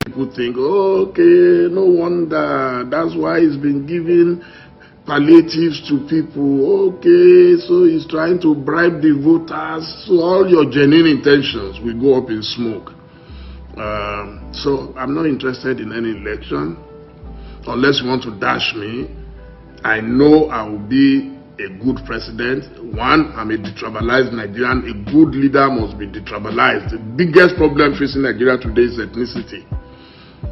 People think, oh, okay, no wonder, that's why he's been giving palliatives to people. Okay, so he's trying to bribe the voters. So all your genuine intentions will go up in smoke. So I'm not interested in any election unless you want to dash me. I know I will be a good president. One, I'm a detribalized Nigerian. A good leader must be detribalized. The biggest problem facing Nigeria today is ethnicity.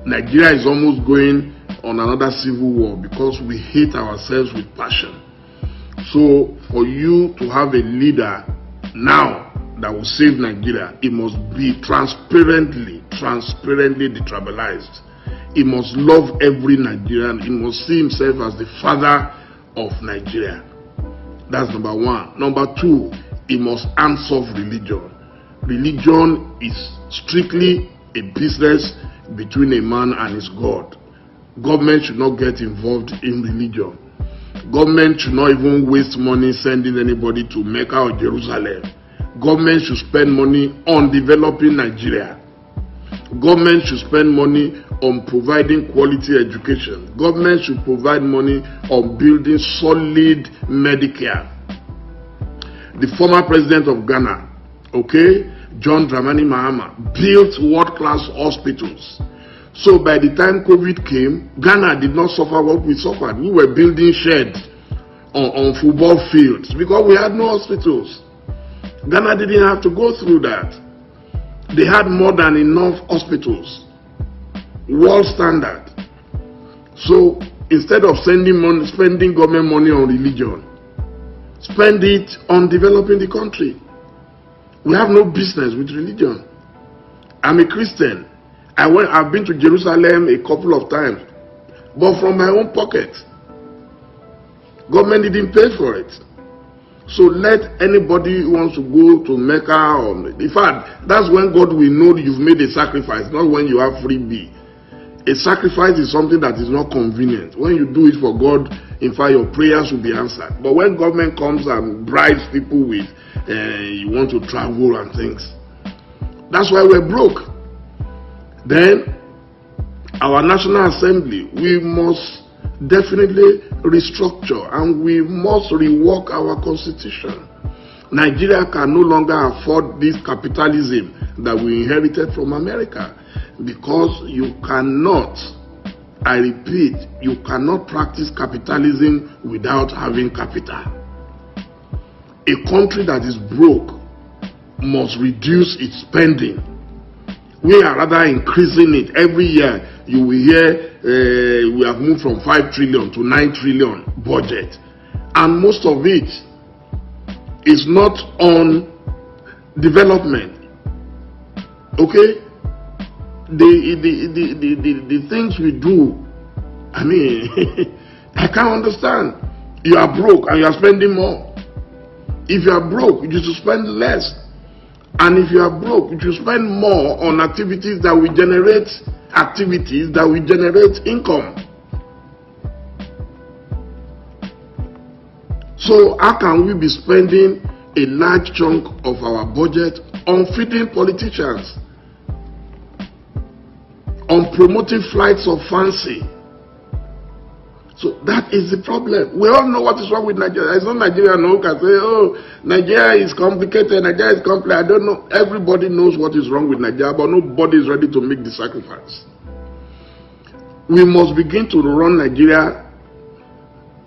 Nigeria is almost going on another civil war because we hate ourselves with passion. So for you to have a leader now that will save Nigeria, it must be transparently detribalized. He must love every Nigerian. He must see himself as the father of Nigeria. That's number one. Number two, he must hands off religion. Religion is strictly a business between a man and his God. Government should not get involved in religion. Government should not even waste money sending anybody to Mecca or Jerusalem. Government should spend money on developing Nigeria. Government should spend money on providing quality education. Government should provide money on building solid Medicare. The former president of Ghana, John Dramani Mahama, built world-class hospitals. So by the time COVID came, Ghana did not suffer what we suffered. We were building sheds on football fields because we had no hospitals. Ghana didn't have to go through that. They had more than enough hospitals, world standard. So instead of spending government money on religion, spend it on developing the country. We have no business with religion. I'm a Christian. I've been to Jerusalem a couple of times, but from my own pocket. Government didn't pay for it. So let anybody who wants to go to Mecca, in fact, that's when God will know you've made a sacrifice, not when you have freebie. A sacrifice is something that is not convenient. When you do it for God, in fact, your prayers will be answered. But when government comes and bribes people with, you want to travel and things, that's why we're broke. Then, our National Assembly, we must definitely restructure and we must rework our constitution. Nigeria can no longer afford this capitalism that we inherited from America, because you cannot, I repeat, you cannot practice capitalism without having capital. A country that is broke must reduce its spending. We are rather increasing it. Every year you will hear we have moved from 5 trillion to 9 trillion budget, and most of it is not on development. The things we do, I mean, I can't understand. You are broke and you are spending more. If you are broke, you should spend less. And if you are broke, you should spend more on activities that will generate income. So how can we be spending a large chunk of our budget on feeding politicians, on promoting flights of fancy? So that is the problem. We all know what is wrong with Nigeria. It's not Nigeria who can say, oh, Nigeria is complicated, Nigeria is complex. I don't know. Everybody knows what is wrong with Nigeria, but nobody is ready to make the sacrifice. We must begin to run Nigeria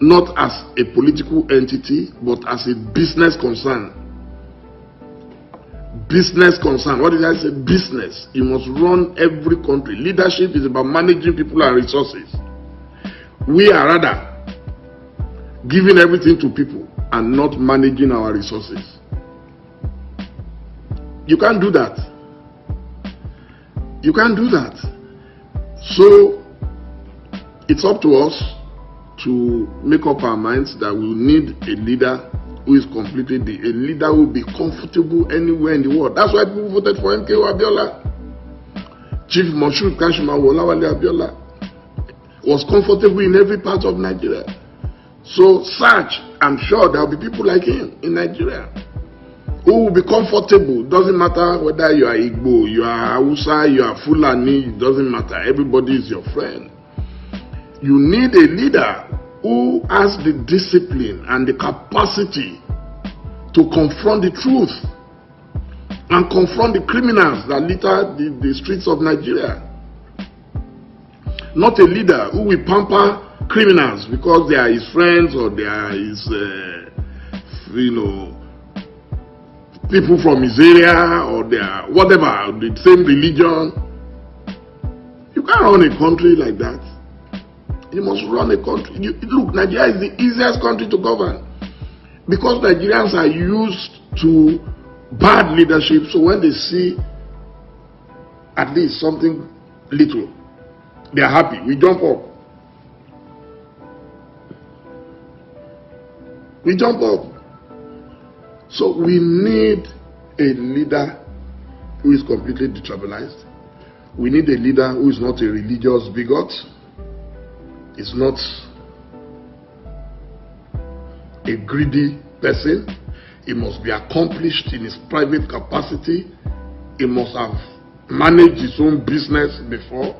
not as a political entity, but as a business concern. Business concern. What did I say? Business. You must run every country. Leadership is about managing people and resources. We are rather giving everything to people and not managing our resources. You can't do that. You can't do that. So it's up to us to make up our minds that we need a leader who is completely a leader who will be comfortable anywhere in the world. That's why people voted for MKO Abiola. Chief Moshood Kashimawo Olawale Abiola was comfortable in every part of Nigeria. So search I'm sure there will be people like him in Nigeria who will be comfortable. Doesn't matter whether you are Igbo, you are Hausa, you are Fulani, it doesn't matter. Everybody is your friend. You need a leader who has the discipline and the capacity to confront the truth and confront the criminals that litter the streets of Nigeria. Not a leader who will pamper criminals because they are his friends or they are his, people from his area, or they are whatever, the same religion. You can't run a country like that. You must run a country. Look, Nigeria is the easiest country to govern because Nigerians are used to bad leadership. So when they see at least something little, they are happy. We jump up. We jump up. So we need a leader who is completely detribalized. We need a leader who is not a religious bigot. Is not a greedy person. He must be accomplished in his private capacity. He must have managed his own business before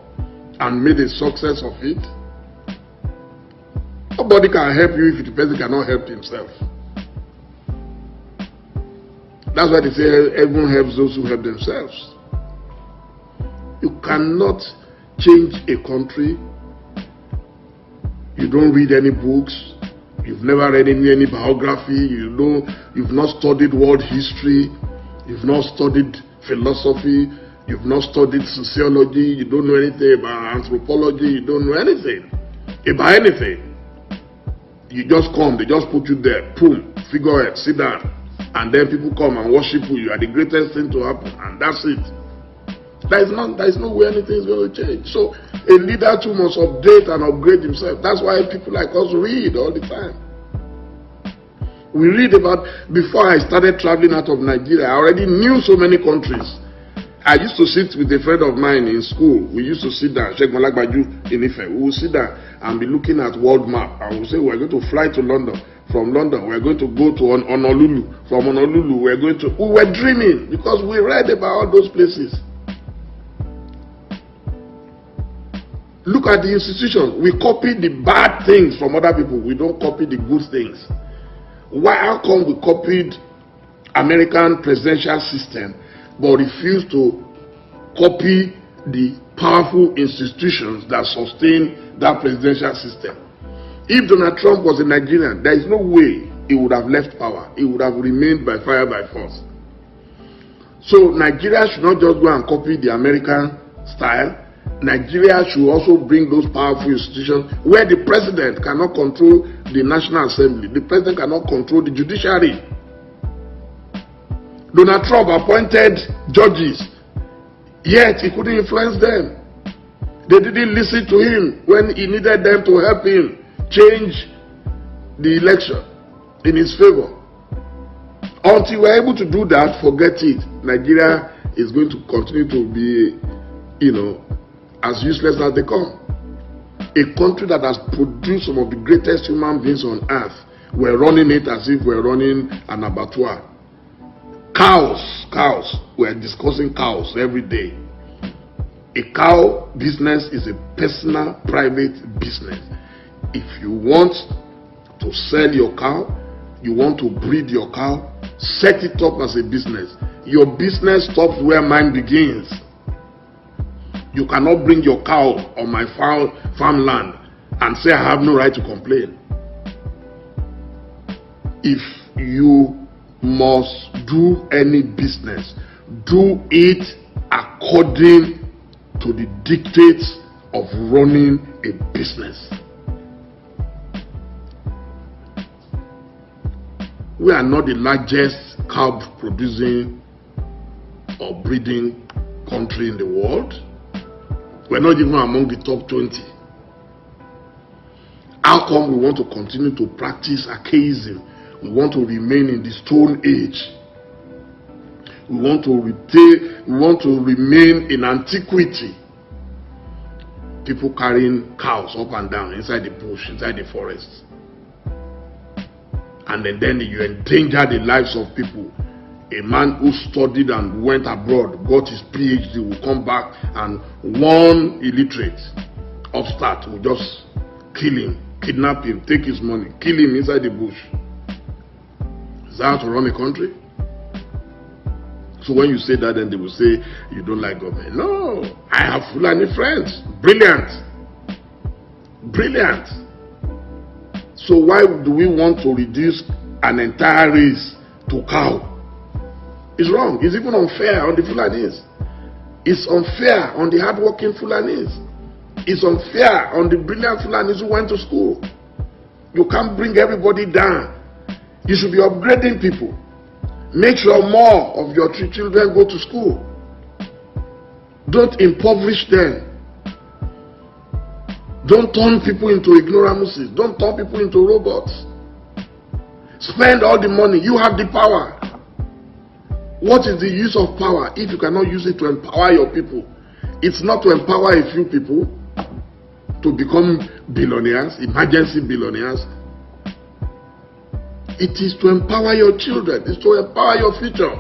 and made a success of it. Nobody can help you if the person cannot help himself. That's why they say everyone helps those who help themselves. You cannot change a country. You don't read any books. You've never read any biography. You've not studied world history. You've not studied philosophy. You've not studied sociology. You don't know anything about anthropology. You don't know anything about anything. You just come. They just put you there. Boom. Figurehead. Sit down. And then people come and worship you. You are the greatest thing to happen. And that's it. There is no way anything is going to change. So a leader too must update and upgrade himself. That's why people like us read all the time. We read about, before I started traveling out of Nigeria, I already knew so many countries. I used to sit with a friend of mine in school. We used to sit down, Sheikh Malagbaju in Ife. We would sit down and be looking at world map. And we would say, we're going to fly to London. From London, we're going to go to Honolulu. From Honolulu, we were dreaming because we read about all those places. Look at the institutions. We copy the bad things from other people. We don't copy the good things. How come we copied American presidential system but refuse to copy the powerful institutions that sustain that presidential system? If Donald Trump was a Nigerian, there is no way he would have left power. He would have remained by fire by force. So Nigeria should not just go and copy the American style. Nigeria should also bring those powerful institutions where the president cannot control the National Assembly. The president cannot control the judiciary. Donald Trump appointed judges, yet he couldn't influence them. They didn't listen to him when he needed them to help him change the election in his favor. Until we're able to do that, forget it. Nigeria is going to continue to be, as useless as they come. A country that has produced some of the greatest human beings on earth, we're running it as if we're running an abattoir. Cows. We're discussing cows every day. A cow business is a personal, private business. If you want to sell your cow, you want to breed your cow, set it up as a business. Your business stops where mine begins. You cannot bring your cow on my farmland and say I have no right to complain. If you must do any business, do it according to the dictates of running a business. We are not the largest cow producing or breeding country in the world. We're not even among the top 20. How come we want to continue to practice archaism? We want to remain in the Stone Age. We want to remain in antiquity. People carrying cows up and down inside the bush, inside the forest. and then you endanger the lives of people. A man who studied and went abroad, got his PhD, will come back, and one illiterate upstart will just kill him, kidnap him, take his money, kill him inside the bush. Is that how to run a country? So when you say that, then they will say you don't like government. No, I have Fulani friends. Brilliant. Brilliant. So why do we want to reduce an entire race to cow? It's wrong. It's even unfair on the Fulanis. It's unfair on the hardworking Fulanis. It's unfair on the brilliant Fulanis who went to school. You can't bring everybody down. You should be upgrading people. Make sure more of your children go to school. Don't impoverish them. Don't turn people into ignoramuses. Don't turn people into robots. Spend all the money. You have the power. What is the use of power if you cannot use it to empower your people? It's not to empower a few people to become billionaires, emergency billionaires. It is to empower your children. It's to empower your future.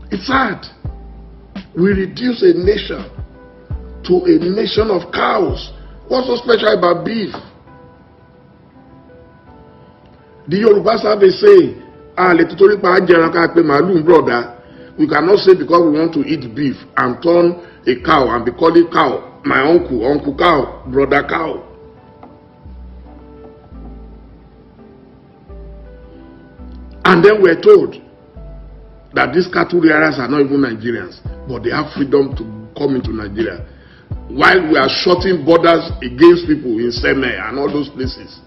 It's sad. We reduce a nation to a nation of cows. What's so special about beef? The Yorubas have a saying, brother. We cannot say because we want to eat beef and turn a cow and be calling cow my uncle cow, brother cow. And then we're told that these cattle rearers are not even Nigerians, but they have freedom to come into Nigeria. While we are shutting borders against people in Seme and all those places.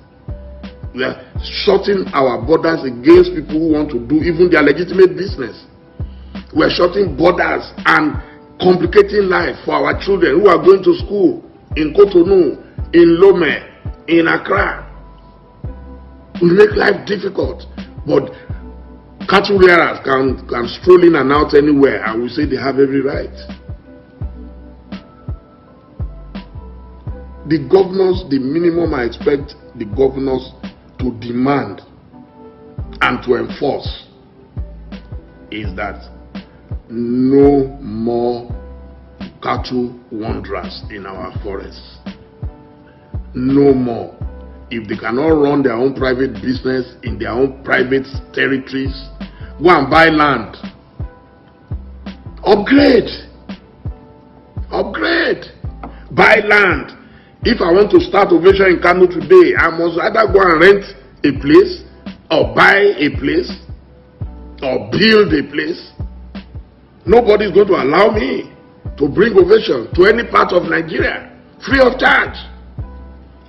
We are shutting our borders against people who want to do even their legitimate business. We are shutting borders and complicating life for our children who are going to school in Cotonou, in Lome, in Accra. We make life difficult, but cattle rearers can stroll in and out anywhere, and we say they have every right. The governors, the minimum I expect the governors to demand and to enforce is that no more cattle wanderers in our forests. No more. If they cannot run their own private business in their own private territories, go and buy land. Upgrade. Upgrade. Buy land. If I want to start ovation in Kano today, I must either go and rent a place, or buy a place, or build a place. Nobody is going to allow me to bring ovation to any part of Nigeria free of charge.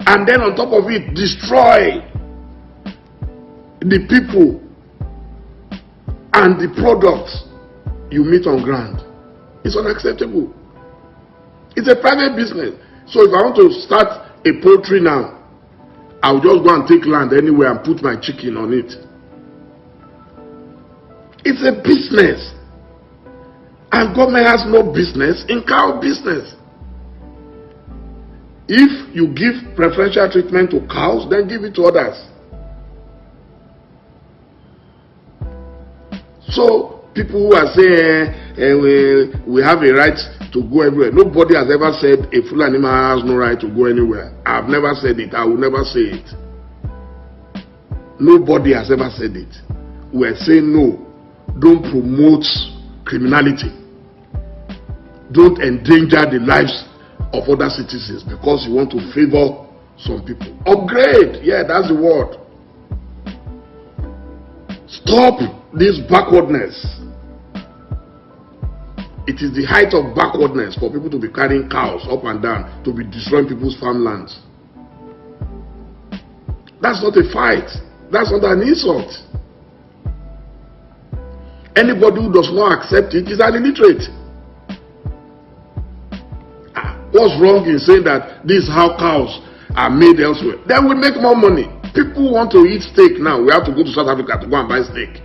And then on top of it, destroy the people and the products you meet on ground. It's unacceptable. It's a private business. So if I want to start a poultry now, I'll just go and take land anywhere and put my chicken on it. It's a business. And government has no business in cow business. If you give preferential treatment to cows, then give it to others. So people who are saying we have a right to go everywhere. Nobody has ever said a Fulani man has no right to go anywhere. I've never said it. I will never say it. Nobody has ever said it. We're saying no. Don't promote criminality. Don't endanger the lives of other citizens because you want to favor some people. Upgrade. Yeah, that's the word. Stop this backwardness. It is the height of backwardness for people to be carrying cows up and down, to be destroying people's farmlands. That's not a fight. That's not an insult. Anybody who does not accept it is an illiterate. What's wrong in saying that this is how cows are made elsewhere? Then we make more money. People want to eat steak now. We have to go to South Africa to go and buy steak.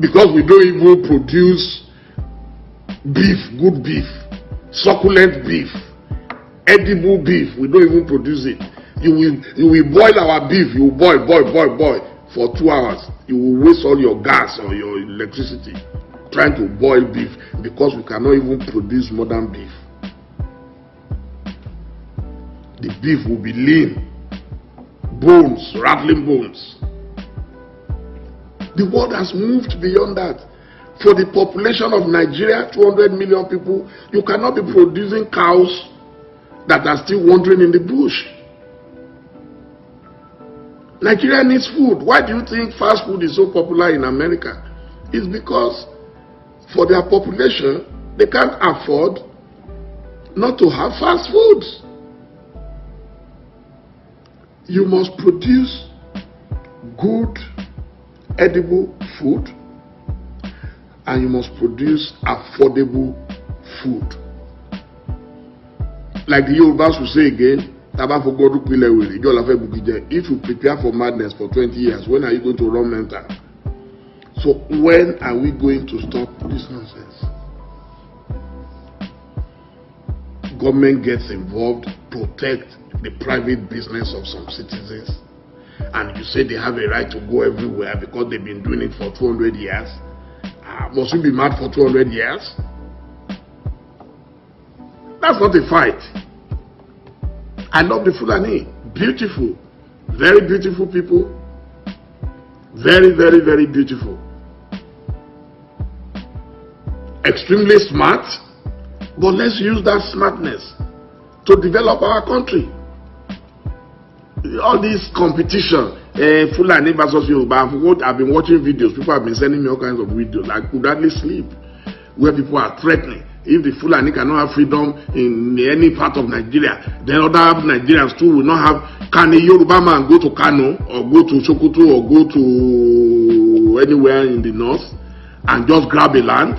Because we don't even produce beef, good beef, succulent beef. edible beef. We don't even produce it. You will boil our beef. You will boil for 2 hours. You will waste all your gas or your electricity trying to boil beef because we cannot even produce modern beef. The beef will be lean, bones, rattling bones. The world has moved beyond that. For the population of Nigeria, 200 million people, you cannot be producing cows that are still wandering in the bush. Nigeria needs food. Why do you think fast food is so popular in America? It's because for their population, they can't afford not to have fast foods. You must produce good, edible food, and you must produce affordable food. Like the Yorubas will say again, if you prepare for madness for 20 years, when are you going to run mental? So when are we going to stop this nonsense? Government gets involved, protect the private business of some citizens, and you say they have a right to go everywhere because they've been doing it for 200 years. Must we be mad for 200 years? That's not a fight. I love the Fulani. Beautiful. Very beautiful people. Very, very, very beautiful. Extremely smart. But let's use that smartness to develop our country. All this competition, Fulani versus Yoruba, I've been watching videos. People have been sending me all kinds of videos. I could hardly sleep, where people are threatening. If the Fulani cannot have freedom in any part of Nigeria, then other Nigerians too will not have. Can a Yoruba man go to Kano or go to Sokoto or go to anywhere in the north and just grab a land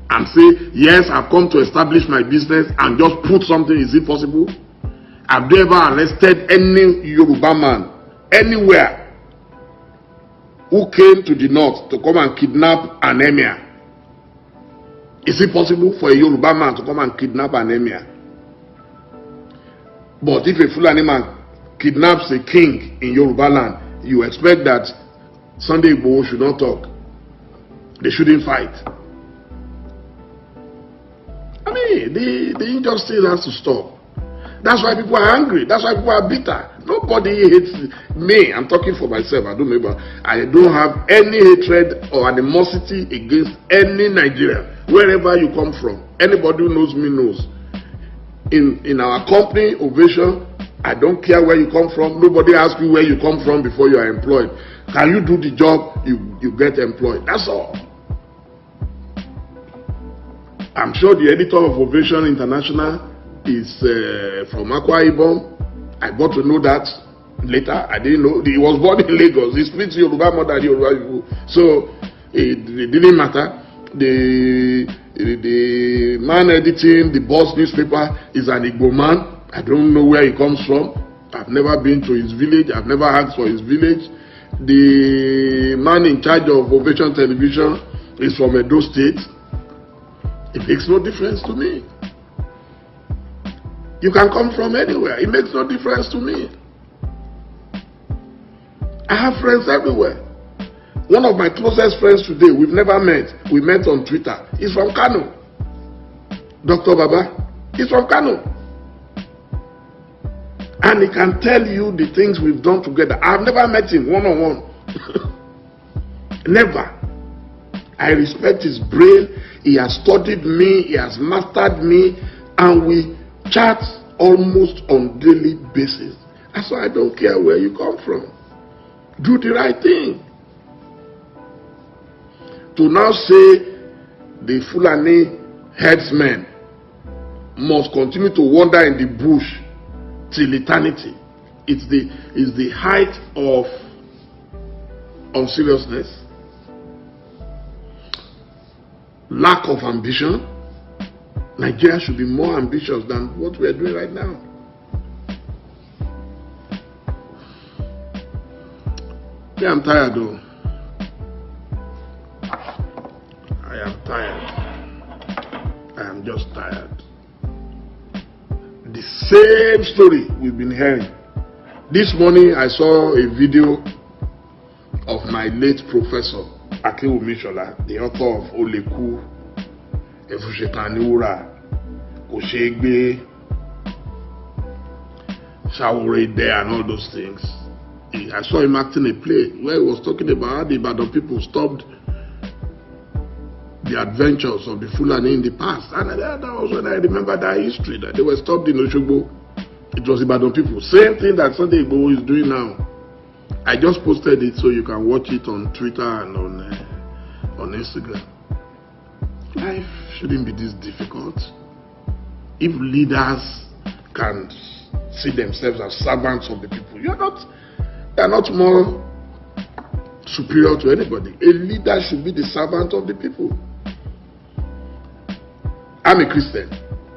and say, yes, I've come to establish my business and just put something? Is it possible? Have they ever arrested any Yoruba man anywhere who came to the north to come and kidnap an emir? Is it possible for a Yoruba man to come and kidnap an emir? But if a Fulani man kidnaps a king in Yoruba land, you expect that Sunday Igboho should not talk. They shouldn't fight. I mean, the injustice has to stop. That's why people are angry. That's why people are bitter. Nobody hates me. I'm talking for myself. I don't know, but I don't have any hatred or animosity against any Nigerian, wherever you come from. Anybody who knows me knows. In our company, Ovation, I don't care where you come from. Nobody asks you where you come from before you are employed. Can you do the job? You get employed. That's all. I'm sure the editor of Ovation International is from Akwa Ibom. I got to know that later. I didn't know. He was born in Lagos. He speaks Yoruba more than Yoruba people. So it didn't matter. The man editing the Boss newspaper is an Igbo man. I don't know where he comes from. I've never been to his village. I've never asked for his village. The man in charge of Ovation Television is from Edo State. It makes no difference to me. You can come from anywhere. It makes no difference to me. I have friends everywhere. One of my closest friends today, we've never met. We met on Twitter. He's from Kano. Dr. Baba. He's from Kano. And he can tell you the things we've done together. I've never met him one-on-one. Never. I respect his brain. He has studied me. He has mastered me. And we chat almost on daily basis. That's why I don't care where you come from. Do the right thing. To now say the Fulani headsmen must continue to wander in the bush till eternity, it's the height of unseriousness, lack of ambition. Nigeria should be more ambitious than what we are doing right now. Yeah, I'm tired though. I am tired. I am just tired. The Same story we've been hearing. This morning I saw a video of my late professor Akinwumi Shola, the author of Oleku, Efushetaniura, Oshegbe, Shawore there and all those things. I saw him acting a play where he was talking about how the Ibadan people stopped the adventures of the Fulani in the past. And that was when I remember that history, that they were stopped in Oshogbo. It was Ibadan people. Same thing that Sunday Igboho is doing now. I just posted it so you can watch it on Twitter and on Instagram. Life shouldn't be this difficult. If leaders can see themselves as servants of the people, they are not more superior to anybody. A leader should be the servant of the people. I'm a Christian.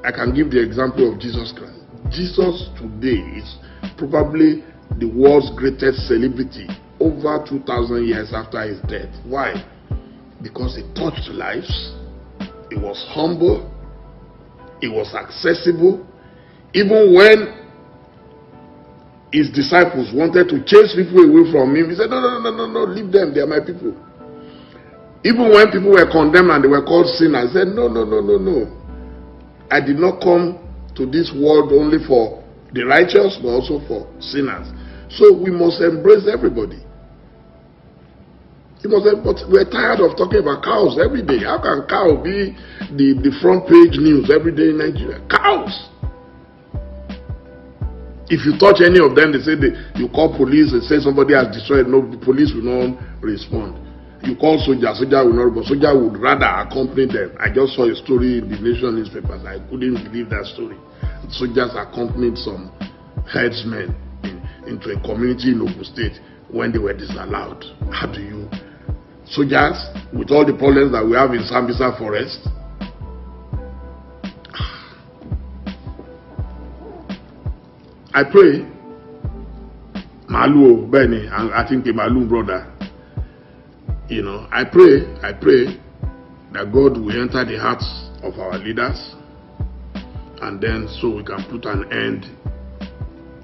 I can give the example of Jesus Christ. Jesus today is probably the world's greatest celebrity over 2,000 years after his death. Why? Because he touched lives. He was humble. He was accessible. Even when his disciples wanted to chase people away from him, he said, no, leave them, they are my people. Even when people were condemned and they were called sinners, he said, no. I did not come to this world only for the righteous, but also for sinners. So we must embrace everybody. But we're tired of talking about cows every day. How can cow be the front page news every day in Nigeria? Cows! If you touch any of them, they say you call police and say somebody has destroyed. No, the police will not respond. You call soldier will not respond. Soldier would rather accompany them. I just saw a story in the Nation newspapers. I couldn't believe that story. Soldiers accompanied some herdsmen into a community in Ogun State when they were disallowed. How do you? Soldiers, with all the problems that we have in Sambisa Forest, I pray, Malu, Benny, and I think the Malu brother, I pray that God will enter the hearts of our leaders, and then so we can put an end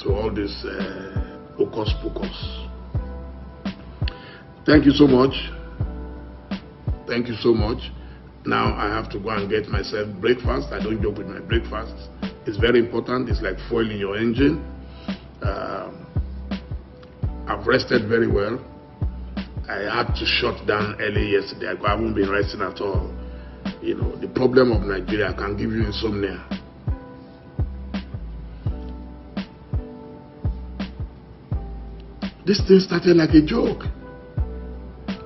to all this hocus pocus. Thank you so much. Thank you so much. Now I have to go and get myself breakfast. I don't joke with my breakfast. It's very important. It's like fueling your engine. I've rested very well. I had to shut down early yesterday. I haven't been resting at all. The problem of Nigeria can give you insomnia. This thing started like a joke.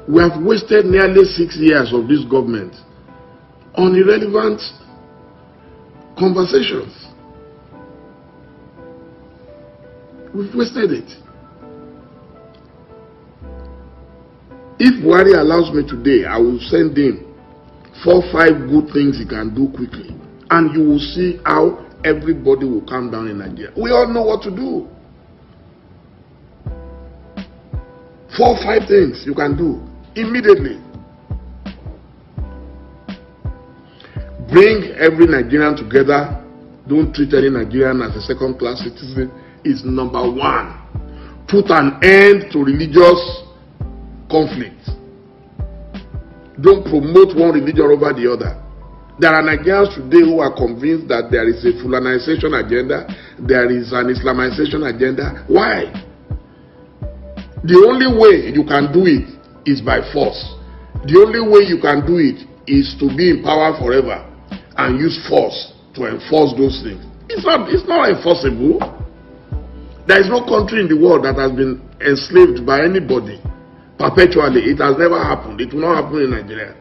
We have wasted nearly 6 years of this government on irrelevant conversations. We've wasted it. If BUHARI allows me today, I will send him 4 or 5 good things he can do quickly. And you will see how everybody will calm down in Nigeria. We all know what to do. 4 or 5 things you can do immediately. Bring every Nigerian together. Don't treat any Nigerian as a second-class citizen. Is number 1. Put an end to religious conflict. Don't promote one religion over the other. There are Nigerians today who are convinced that there is a Fulanization agenda, there is an Islamization agenda. Why? The only way you can do it is by force. The only way you can do it is to be in power forever and use force to enforce those things. It's not enforceable. There is no country in the world that has been enslaved by anybody perpetually. It has never happened. It will not happen in Nigeria.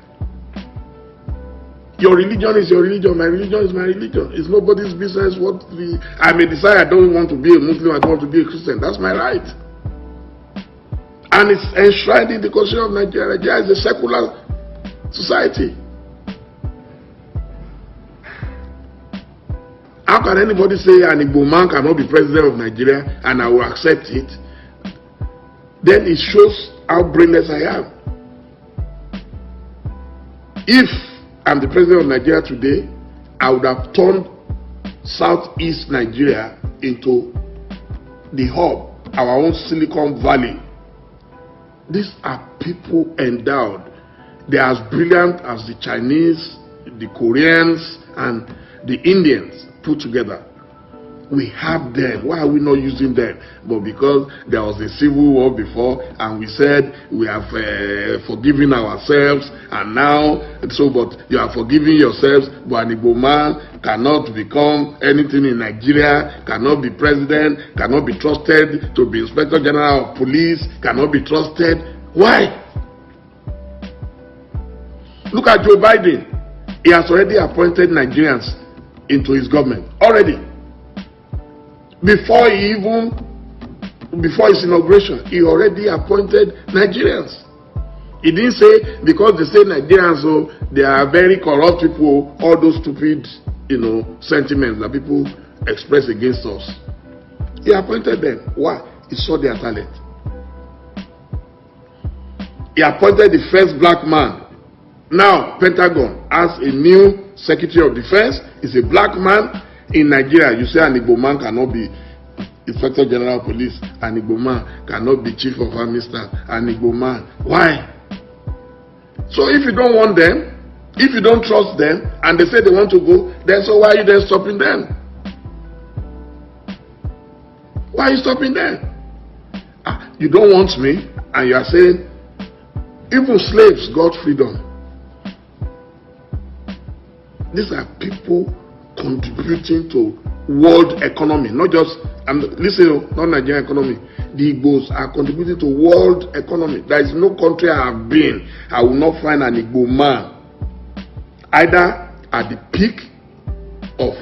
Your religion is your religion. My religion is my religion. It's nobody's business I may decide I don't want to be a Muslim, I don't want to be a Christian. That's my right. And it's enshrined in the Constitution of Nigeria. Nigeria is a secular society. How can anybody say an Igbo man cannot be president of Nigeria and I will accept it? Then it shows how brainless I am. If I'm the president of Nigeria today, I would have turned southeast Nigeria into the hub, our own Silicon Valley. These are people endowed. They are as brilliant as the Chinese, the Koreans, and the Indians put together. We have them. Why are we not using them? But because there was a civil war before, and we said we have forgiven ourselves, and now, but you are forgiving yourselves, but an Igbo man cannot become anything in Nigeria, cannot be president, cannot be trusted to be Inspector General of Police, cannot be trusted. Why? Look at Joe Biden. He has already appointed Nigerians into his government. Already. Before his inauguration, he already appointed Nigerians. He didn't say because they say Nigerians, so they are very corrupt people, all those stupid, sentiments that people express against us. He appointed them. Why? He saw their talent. He appointed the first black man. Now, Pentagon has a new Secretary of Defense. He's a black man. In Nigeria, you say an Igbo man cannot be Inspector General of Police, an Igbo man cannot be Chief of Army Staff, an Igbo man. Why? So if you don't want them, if you don't trust them, and they say they want to go, then so why are you then stopping them? Why are you stopping them? You don't want me, and you are saying, even slaves got freedom. These are people contributing to world economy, not just, listen, not Nigerian economy. The Igbos are contributing to world economy. There is no country I have been, I will not find an Igbo man either at the peak of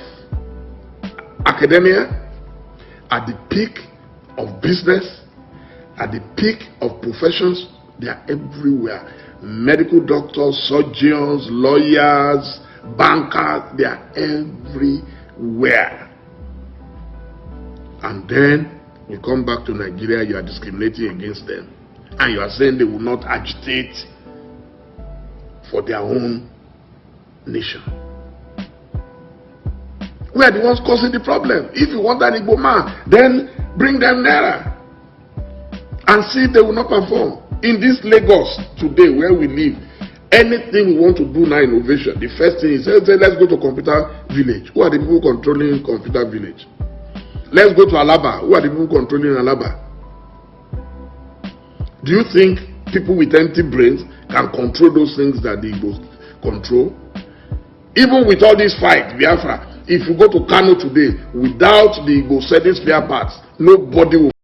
academia, at the peak of business, at the peak of professions. They are everywhere. Medical doctors, surgeons, lawyers, bankers, they are everywhere. And then you come back to Nigeria, you are discriminating against them, and you are saying they will not agitate for their own nation. We are the ones causing the problem. If you want an Igbo man, then bring them nearer and see if they will not perform. In this Lagos today where we live, anything we want to do now, innovation, the first thing is, let's go to computer village. Who are the people controlling computer village? Let's go to Alaba. Who are the people controlling Alaba? Do you think people with empty brains can control those things that the Igbos control? Even with all this fight, Biafra, if you go to Kano today, without the Igbo selling spare parts, nobody will